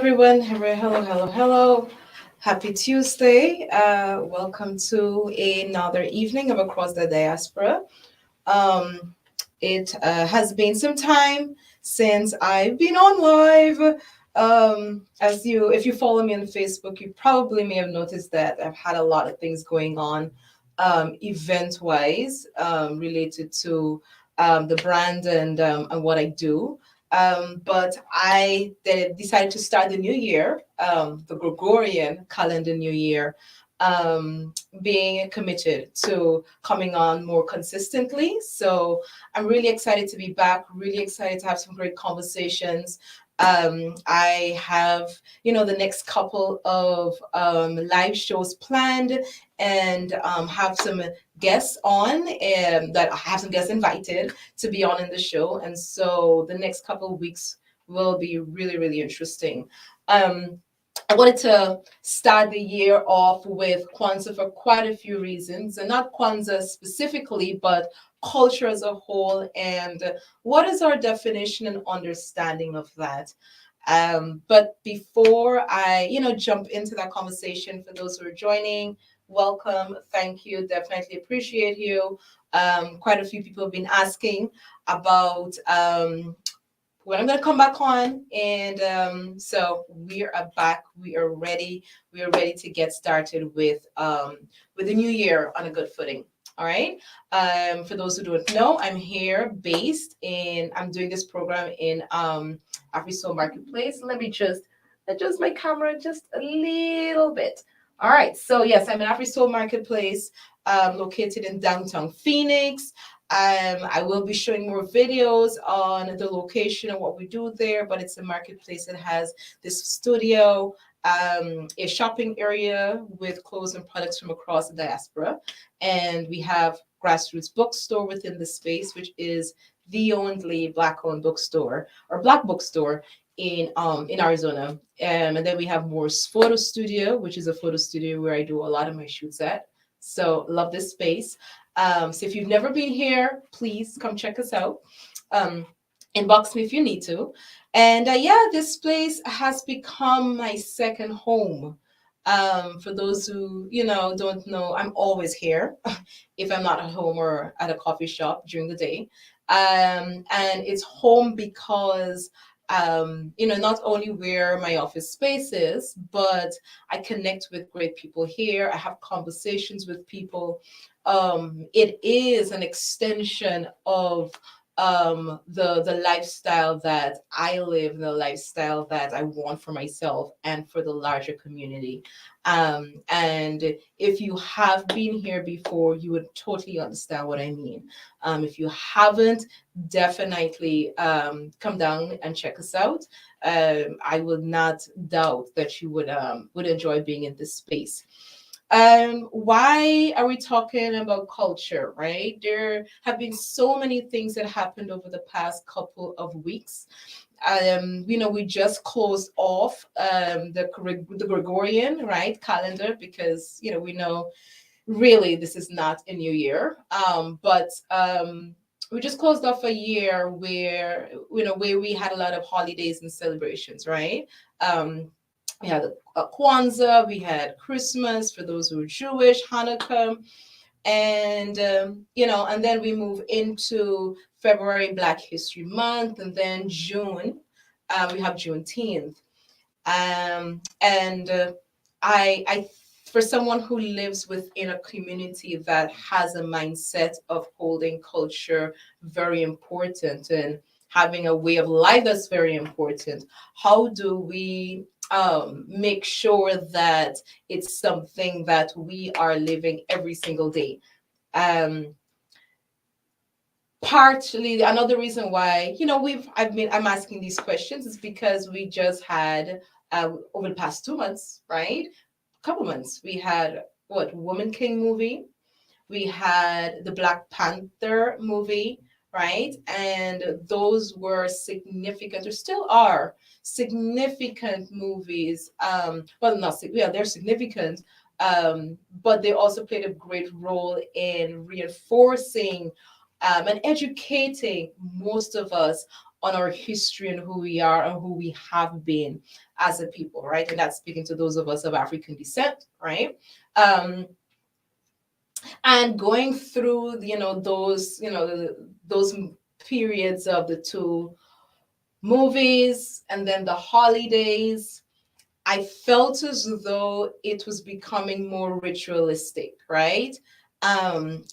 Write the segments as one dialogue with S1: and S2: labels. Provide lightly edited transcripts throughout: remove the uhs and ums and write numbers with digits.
S1: everyone. Hello, hello, hello. Happy Tuesday. Welcome to another evening of Across the Diaspora. Um, it has been some time since I've been on live. If you follow me on Facebook, you probably may have noticed that I've had a lot of things going on, event wise, related to the brand and what I do. But I decided to start the new year, the Gregorian calendar new year, being committed to coming on more consistently. So I'm really excited to be back, really excited to have some great conversations. I have, the next couple of live shows planned and have some guests on, and that I have some guests invited to be on in the show. And so the next couple of weeks will be really, really interesting. Um, I wanted to start the year off with Kwanzaa for quite a few reasons, and not Kwanzaa specifically, but culture as a whole, and what is our definition and understanding of that. But before I, jump into that conversation, for those who are joining, welcome, thank you, definitely appreciate you. Quite a few people have been asking about when I'm gonna come back on, and so we are back. We are ready. We are ready to get started with the new year on a good footing. All right. For those who don't know, I'm here based in. I'm doing this program in AfriSoul Marketplace. Let me just adjust my camera just a little bit. All right. So yes, I'm in AfriSoul Marketplace, located in downtown Phoenix. I will be showing more videos on the location and what we do there, but it's a marketplace that has this studio, a shopping area with clothes and products from across the diaspora. And we have Grassroots Bookstore within the space, which is the only Black-owned bookstore or Black bookstore in Arizona. And then we have Moore's Photo Studio, which is a photo studio where I do a lot of my shoots at. So love this space. So if you've never been here, please come check us out. Um, Inbox me if you need to. And yeah, this place has become my second home. For those who don't know, I'm always here if I'm not at home or at a coffee shop during the day. And it's home because not only where my office space is, but I connect with great people here. I have conversations with people. It is an extension of the lifestyle that I live, the lifestyle that I want for myself and for the larger community. And if you have been here before, you would totally understand what I mean. If you haven't, definitely come down and check us out. I would not doubt that you would enjoy being in this space. Why are we talking about culture, right? There have been so many things that happened over the past couple of weeks. We just closed off the Gregorian, right, calendar, because we know really this is not a new year. But we just closed off a year where we had a lot of holidays and celebrations, right? We had Kwanzaa, we had Christmas for those who are Jewish, Hanukkah, and then we move into February, Black History Month, and then June, we have Juneteenth. And I for someone who lives within a community that has a mindset of holding culture very important and having a way of life that's very important, how do we make sure that it's something that we are living every single day? Um, Partly another reason why I'm asking these questions is because we just had over the past 2 months, right? Couple months, we had what Woman King movie, we had the Black Panther movie, right? And those were significant, or still are significant movies. Well, not yeah, they're significant, but they also played a great role in reinforcing and educating most of us on our history and who we are and who we have been as a people, right? And that's speaking to those of us of African descent, right? Um, and going through, those, those periods of the two movies and then the holidays, I felt as though it was becoming more ritualistic, right?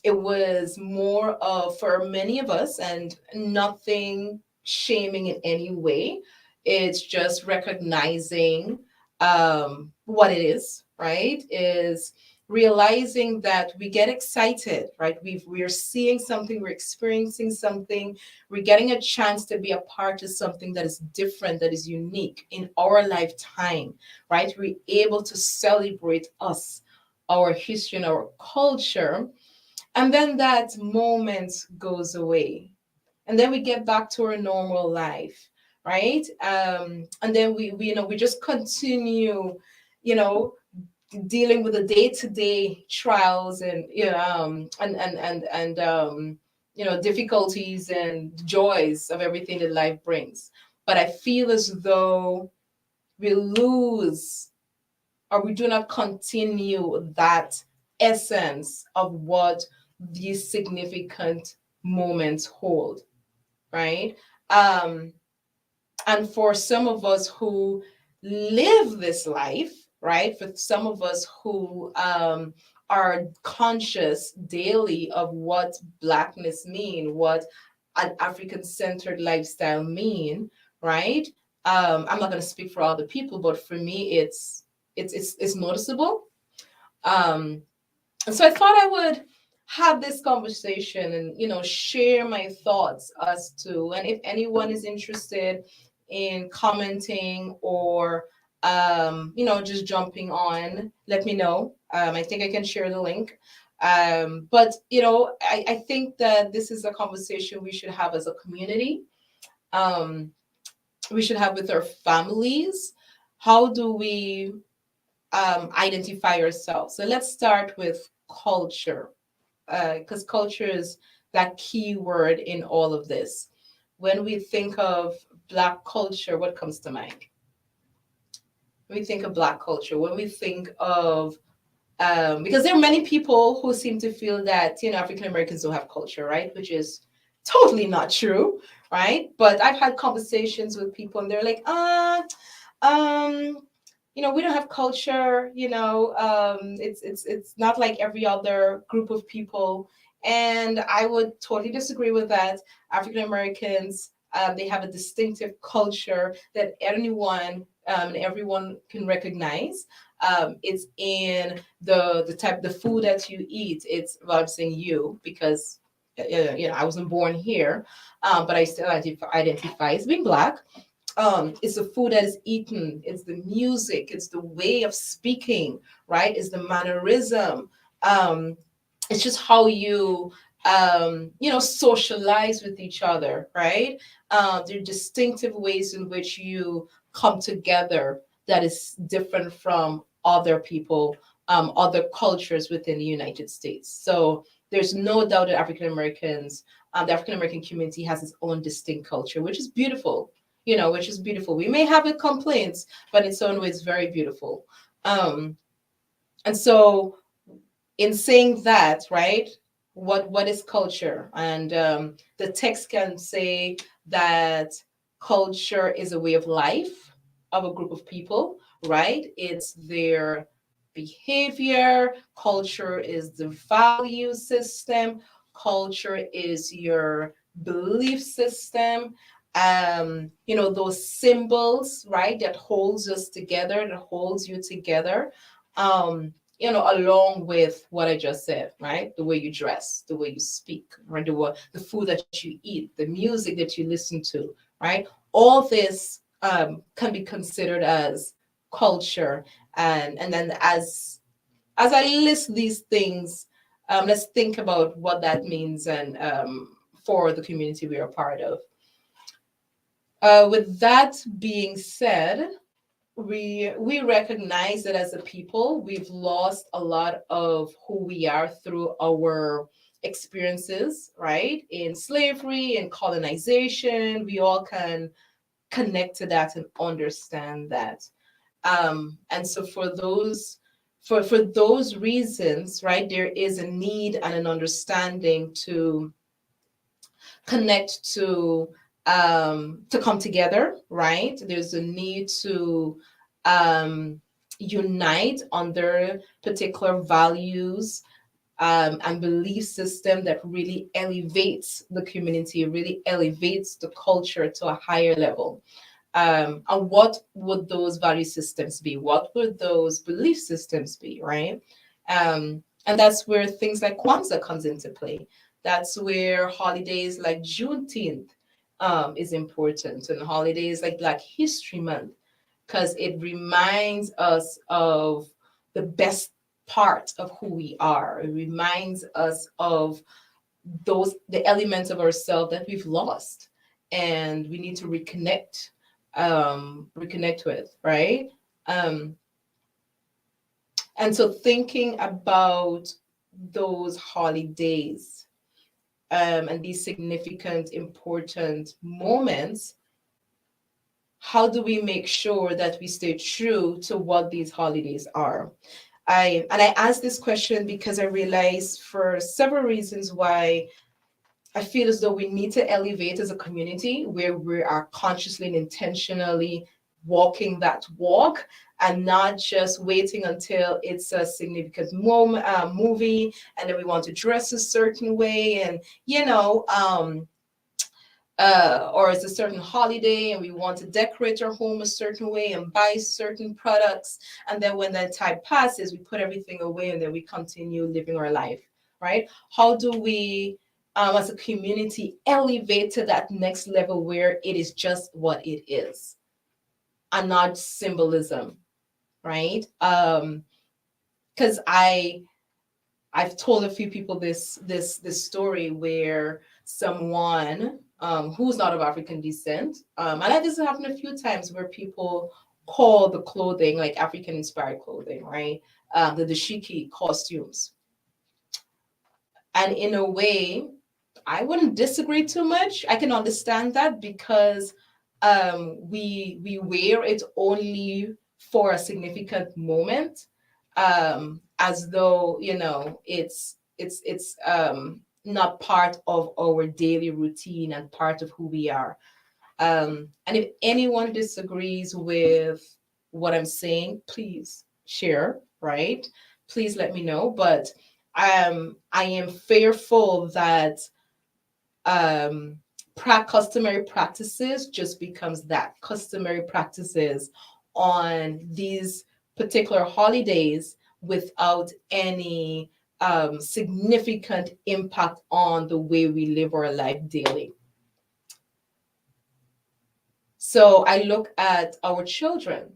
S1: It was more of, for many of us, and nothing shaming in any way, it's just recognizing what it is, right? Is realizing that we get excited, right? We're seeing something, we're experiencing something, we're getting a chance to be a part of something that is different, that is unique in our lifetime, right? We're able to celebrate us, our history, and our culture. And then that moment goes away. And then we get back to our normal life, right? And then we just continue, you know, dealing with the day-to-day trials and difficulties and joys of everything that life brings. But I feel as though we lose, or we do not continue that essence of what these significant moments hold, right? Um, and for some of us who live this life, right? For some of us who are conscious daily of what Blackness mean, what an African centered lifestyle mean, right? I'm not going to speak for other people, but for me, it's noticeable. Um, and so I thought I would have this conversation and share my thoughts as to, and if anyone is interested in commenting or just jumping on, let me know. I think I can share the link. But I think that this is a conversation we should have as a community. Um, we should have with our families. How do we identify ourselves? So let's start with culture, because culture is that key word in all of this. When we think of Black culture, what comes to mind? When we think of Black culture, when we think of because there are many people who seem to feel that African Americans don't have culture, right? Which is totally not true, right? But I've had conversations with people, and they're like, um, we don't have culture. It's not like every other group of people, and I would totally disagree with that. African Americans, they have a distinctive culture that anyone and everyone can recognize. It's in the food that you eat. It's, well, I'm saying you because I wasn't born here, but I still identify as being Black. It's the food that is eaten, it's the music, it's the way of speaking, right? It's the mannerism. Um, it's just how you socialize with each other, right? There are distinctive ways in which you come together that is different from other people, other cultures within the United States. So there's no doubt that the African American community has its own distinct culture, which is beautiful. Which is beautiful. We may have its complaints, but in its own way, it's very beautiful. Um, and so in saying that, right, what is culture? And the text can say that culture is a way of life of a group of people, right? It's their behavior. Culture is the value system. Culture is your belief system. Those symbols, right, that holds us together, that holds you together. Along with what I just said, right? The way you dress, the way you speak, right? The food that you eat, the music that you listen to, right? All this can be considered as culture. And then as I list these things, let's think about what that means and for the community we are part of. With that being said, we recognize that as a people we've lost a lot of who we are through our experiences, right? In slavery and colonization, we all can connect to that and understand that. And so for those reasons, right, there is a need and an understanding to connect to come together, right? There's a need to um, unite under particular values and belief system that really elevates the community, really elevates the culture to a higher level. And what would those value systems be? What would those belief systems be, right? And that's where things like Kwanzaa comes into play. That's where holidays like Juneteenth is important, and holidays like Black History Month, because it reminds us of the best part of who we are. It reminds us of the elements of ourselves that we've lost and we need to reconnect with, right? Um, and so thinking about those holidays and these significant, important moments, how do we make sure that we stay true to what these holidays are? I asked this question because I realized for several reasons why I feel as though we need to elevate as a community where we are consciously and intentionally walking that walk and not just waiting until it's a significant movie and then we want to dress a certain way and or it's a certain holiday and we want to decorate our home a certain way and buy certain products. And then when that time passes, we put everything away and then we continue living our life, right? How do we, as a community, elevate to that next level where it is just what it is and not symbolism, right? Because I've told a few people this story where someone who's not of African descent, and this has happened a few times where people call the clothing like African inspired clothing, right? The dashiki costumes, and in a way, I wouldn't disagree too much. I can understand that because we wear it only for a significant moment, as though it's not part of our daily routine and part of who we are. And if anyone disagrees with what I'm saying, please share, right? Please let me know. But I am fearful that um, customary practices just becomes that customary practices on these particular holidays without any significant impact on the way we live our life daily. So I look at our children,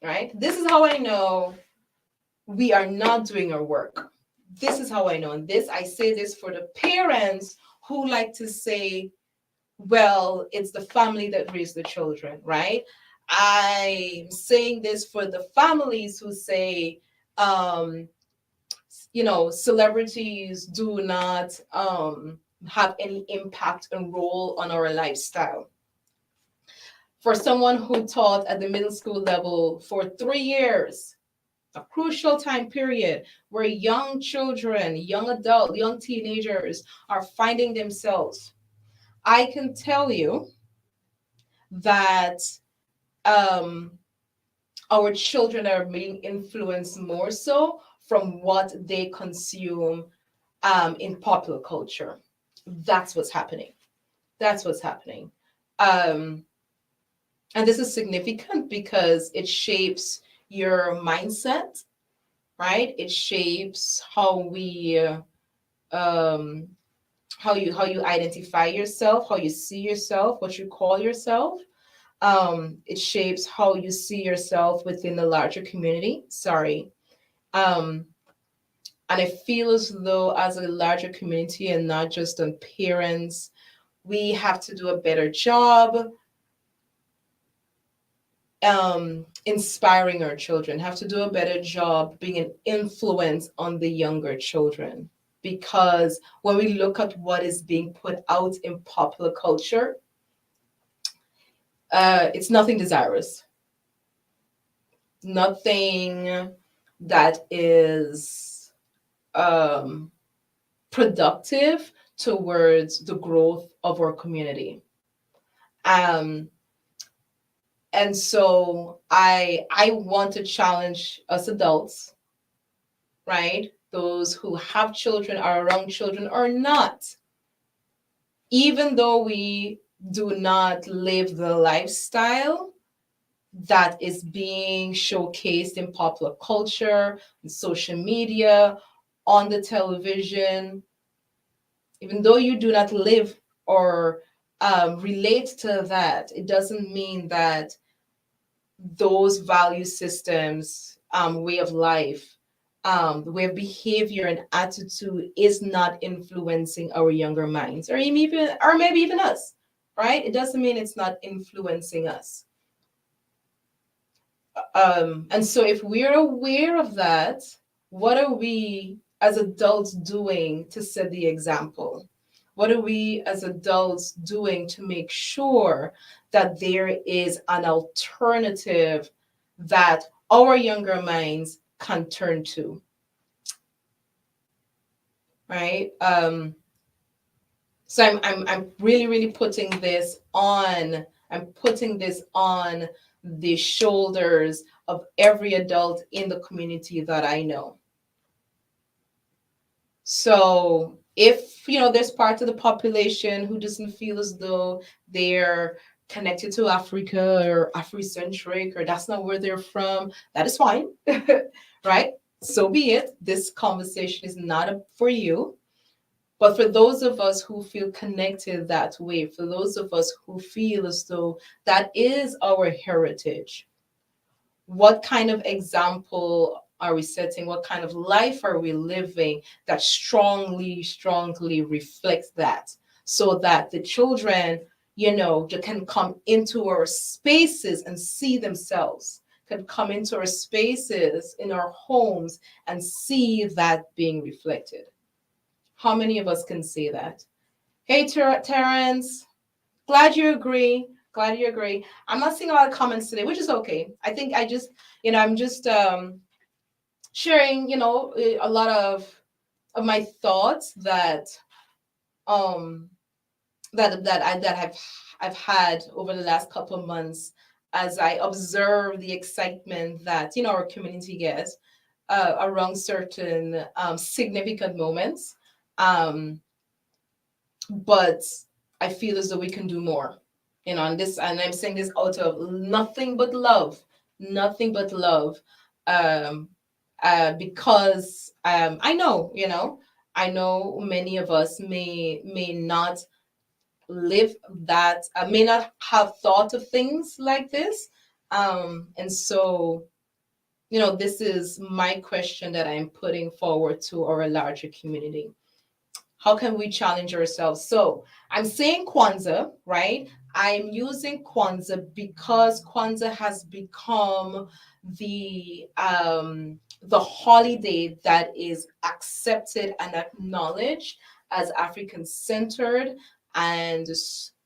S1: right? This is how I know we are not doing our work. This is how I know. And this, I say this for the parents who like to say, well, it's the family that raised the children, right? I'm saying this for the families who say, celebrities do not have any impact and role on our lifestyle. For someone who taught at the middle school level for 3 years, a crucial time period where young children, young adults, young teenagers are finding themselves, I can tell you that um, our children are being influenced more so from what they consume in popular culture. That's what's happening. That's what's happening. Um, and this is significant because it shapes your mindset, right? It shapes um, how you identify yourself, how you see yourself, what you call yourself. It shapes how you see yourself within the larger community. Sorry. Um, and I feel as though, as a larger community and not just on parents, we have to do a better job inspiring our children, have to do a better job being an influence on the younger children. because when we look at what is being put out in popular culture, it's nothing desirous, nothing that is um, productive towards the growth of our community. Um, and so I want to challenge us adults, right? Those who have children, are around children, or not, even though we do not live the lifestyle that is being showcased in popular culture, in social media, on the television, even though you do not live or relate to that, it doesn't mean that those value systems, way of life, way of behavior and attitude is not influencing our younger minds, or maybe even us, right? It doesn't mean it's not influencing us. And so if we're aware of that, what are we as adults doing to set the example? What are we as adults doing to make sure that there is an alternative that our younger minds can turn to, right? So I'm really, really putting this on the shoulders of every adult in the community that I know. So if there's part of the population who doesn't feel as though they're connected to Africa or Afrocentric, or that's not where they're from, that is fine, right? So be it. This conversation is not for you. But for those of us who feel connected that way, for those of us who feel as though that is our heritage, what kind of example are we setting? What kind of life are we living that strongly, strongly reflects that, so that the children, can come into our spaces and see themselves, can come into our spaces in our homes and see that being reflected? How many of us can say that? Hey, Terrence, glad you agree. Glad you agree. I'm not seeing a lot of comments today, which is okay. I think I'm just sharing, a lot of my thoughts um that I've had over the last couple of months, as I observe the excitement that our community gets around certain significant moments. Um, but I feel as though we can do more, and this, and I'm saying this out of nothing but love, nothing but love, um, because I know many of us may not live that, may not have thought of things like this, and so this is my question that I'm putting forward to our larger community. How can we challenge ourselves? So I'm saying Kwanzaa, right? I'm using Kwanzaa because Kwanzaa has become the holiday that is accepted and acknowledged as African centered, and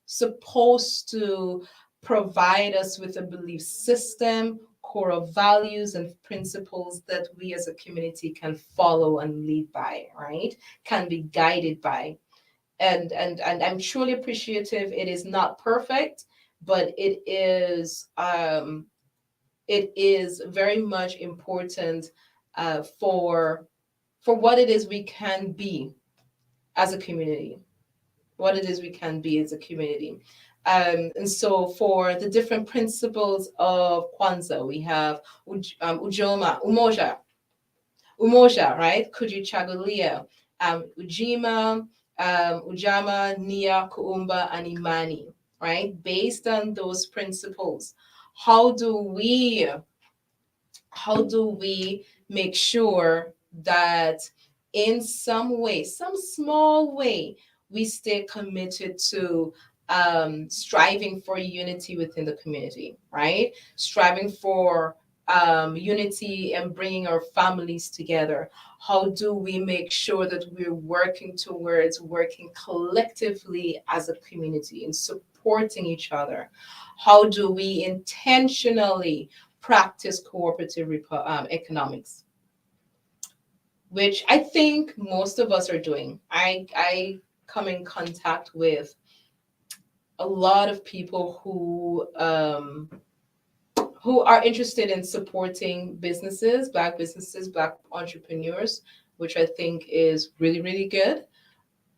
S1: supposed to provide us with a belief system, core of values and principles that we as a community can follow and lead by, right? Can be guided by. And I'm truly appreciative. It is not perfect, but it is very much important for what it is we can be as a community. What it is we can be as a community. And so for the different principles of Kwanzaa, we have Umoja, right? Kujichagulia, Ujima, Ujama, Nia, Kuumba, and Imani, right? Based on those principles, how do we how do we make sure that in some way, some small way, we stay committed to striving for unity within the community, right? Striving for unity and bringing our families together? How do we make sure that we're working towards working collectively as a community and supporting each other? How do we intentionally practice cooperative economics, which I think most of us are doing? I come in contact with a lot of people who are interested in supporting businesses, black entrepreneurs, which I think is really, really good.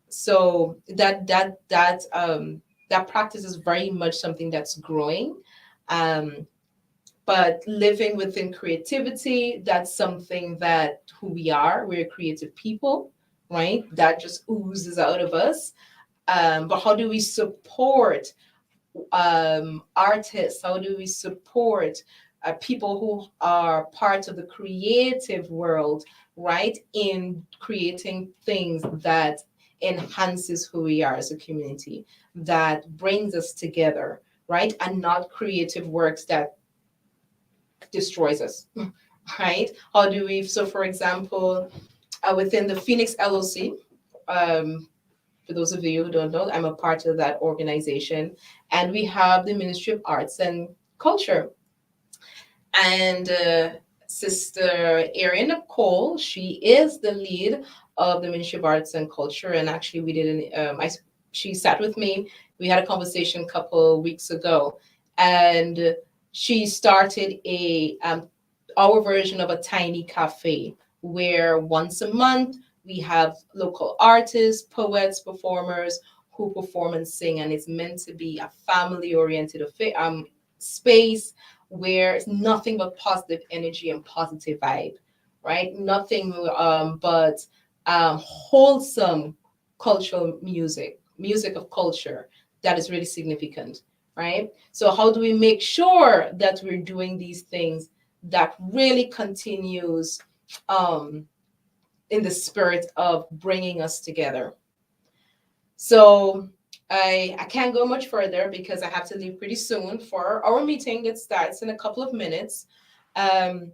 S1: So that practice is very much something that's growing. Um, but living within creativity, that's something that who we are. We're creative people, right? That just oozes out of us. But how do we support artists? How do we support people who are part of the creative world, right? In creating things that enhances who we are as a community, that brings us together, right? And not creative works that destroys us, right? How do we, so for example, within the Phoenix LLC, um, for those of you who don't know, I'm a part of that organization. And we have the Ministry of Arts and Culture. And Sister Erin Nicole, she is the lead of the Ministry of Arts and Culture. And actually, we did she sat with me. We had a conversation a couple of weeks ago. And she started our version of a tiny cafe where once a month we have local artists, poets, performers who perform and sing, and it's meant to be a family-oriented space where it's nothing but positive energy and positive vibe, right? Nothing but wholesome cultural music of culture that is really significant, right? So how do we make sure that we're doing these things that really continues um, in the spirit of bringing us together? So I can't go much further because I have to leave pretty soon for our meeting that starts in a couple of minutes. Um,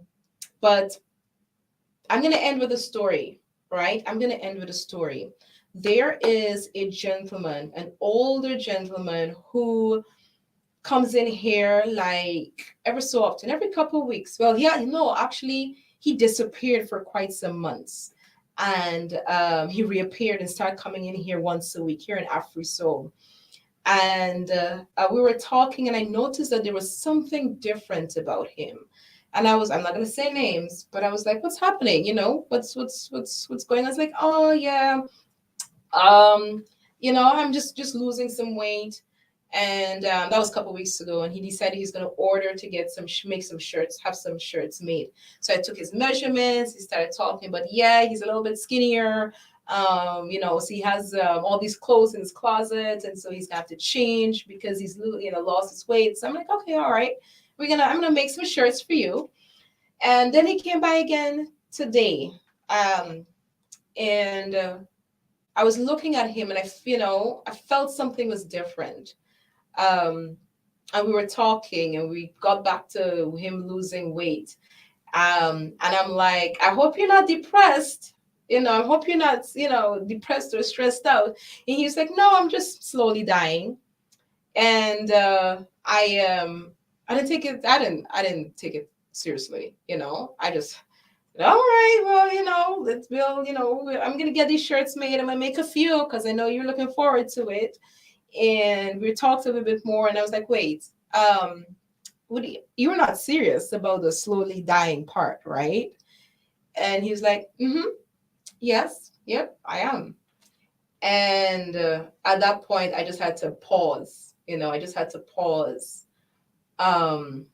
S1: but I'm going to end with a story, right? I'm going to end with a story. There is a gentleman, an older gentleman who comes in here like every so often, every couple of weeks. Well, yeah, no, actually, he disappeared for quite some months. And he reappeared and started coming in here once a week here in AfriSoul. And we were talking, and I noticed that there was something different about him. And I'm not going to say names, but I was like, what's happening? What's going on? I was like, oh, yeah, um, I'm just losing some weight. And that was a couple weeks ago, and he decided he's going to order to get make some shirts, have some shirts made. So I took his measurements. He started talking, but yeah, he's a little bit skinnier. So he has all these clothes in his closet, and so he's gonna have to change because he's lost his weight. So I'm like, okay, all right, I'm gonna make some shirts for you. And then he came by again today, and I was looking at him, and I felt something was different. Um, and we were talking, and we got back to him losing weight. And I'm like, I hope you're not depressed. I hope you're not, depressed or stressed out. And he's like, no, I'm just slowly dying. And I didn't take it. I didn't take it seriously. I just, all right, well, let's build. I'm gonna get these shirts made. I'm gonna make a few because I know you're looking forward to it. And we talked a little bit more, and I was like, wait, you're not serious about the slowly dying part, right? And he was like, yes, yep, I am. And at that point, I just had to pause. I just had to pause. Um,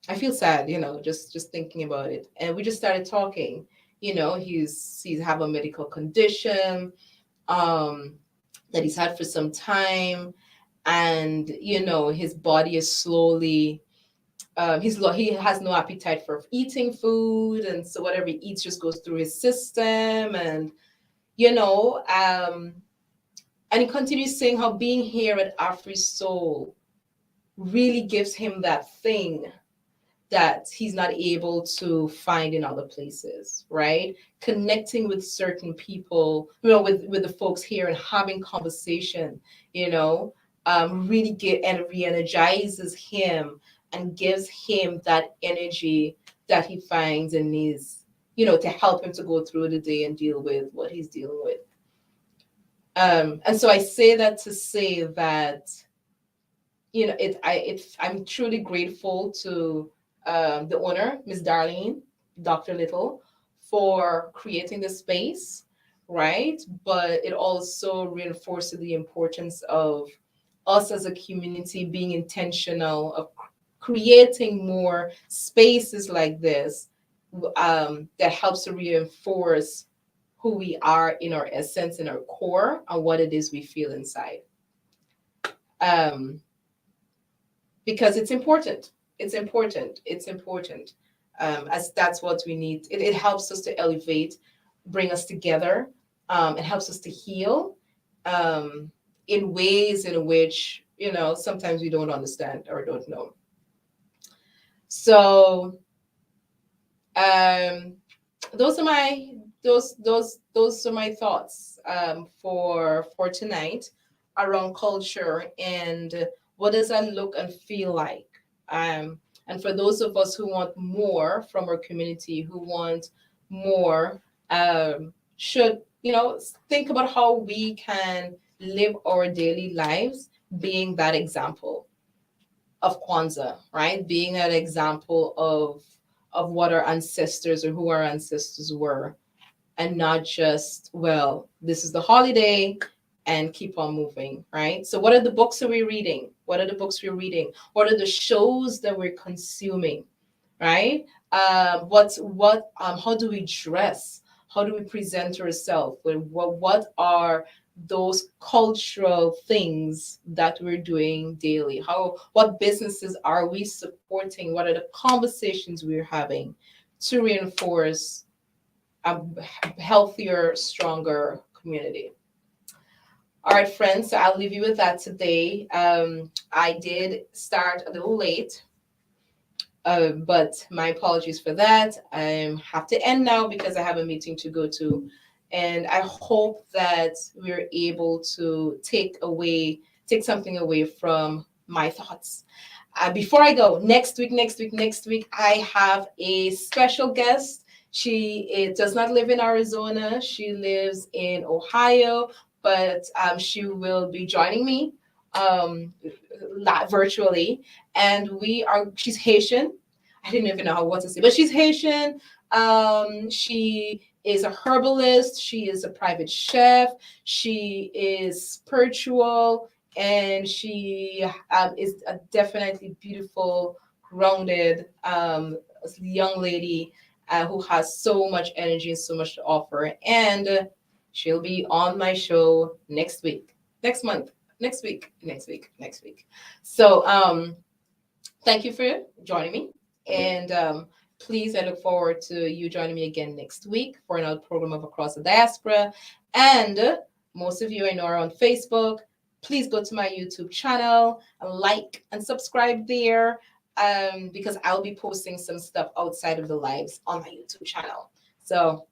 S1: I feel sad, just thinking about it. And we just started talking. He's have a medical condition um, that he's had for some time, and his body is slowly he has no appetite for eating food, and so whatever he eats just goes through his system. And you know um and he continues saying how being here at AfriSoul really gives him that thing that he's not able to find in other places, right? Connecting with certain people, with the folks here and having conversation, you know, really get and re-energizes him and gives him that energy that he finds and needs, to help him to go through the day and deal with what he's dealing with. And so I say that to say that, I'm truly grateful to the owner, Miss Darlene, Dr. Little, for creating the space, right? But it also reinforces the importance of us as a community being intentional of creating more spaces like this, that helps to reinforce who we are in our essence, in our core, and what it is we feel inside. Um, because it's important. It's important. It's important. As that's what we need. It helps us to elevate, bring us together. It helps us to heal, um, in ways in which, sometimes we don't understand or don't know. So, um, those are my those are my thoughts, for tonight around culture and what does that look and feel like. And for those of us who want more from our community, who want more, should, think about how we can live our daily lives being that example of Kwanzaa, right? Being an example of what our ancestors or who our ancestors were, and not just, well, this is the holiday and keep on moving, right? So what are the books that we're reading? What are the books we're reading? What are the shows that we're consuming, right? How do we dress? How do we present ourselves? What are those cultural things that we're doing daily? What businesses are we supporting? What are the conversations we're having to reinforce a healthier, stronger community? All right, friends, so I'll leave you with that today. I did start a little late, but my apologies for that. I have to end now because I have a meeting to go to. And I hope that we're able to take something away from my thoughts. Before I go, next week, I have a special guest. She does not live in Arizona. She lives in Ohio, but she will be joining me, um, virtually. And she's Haitian. I didn't even know what to say, but she's Haitian. She is a herbalist. She is a private chef. She is spiritual, and she is a definitely beautiful, grounded, young lady, who has so much energy and so much to offer. And she'll be on my show next week, next month, next week. So, thank you for joining me. And please, I look forward to you joining me again next week for another program of Across the Diaspora. And most of you I know are on Facebook. Please go to my YouTube channel, like and subscribe there, because I'll be posting some stuff outside of the lives on my YouTube channel. So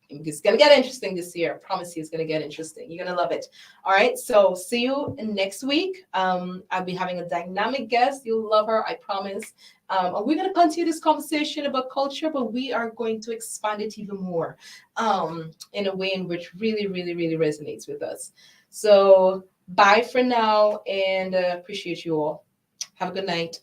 S1: it's gonna get interesting this year. I promise you, it's gonna get interesting. You're gonna love it. All right. So see you next week. I'll be having a dynamic guest. You'll love her, I promise. And we're gonna continue this conversation about culture, but we are going to expand it even more, in a way in which really, really, really resonates with us. So bye for now, and appreciate you all. Have a good night.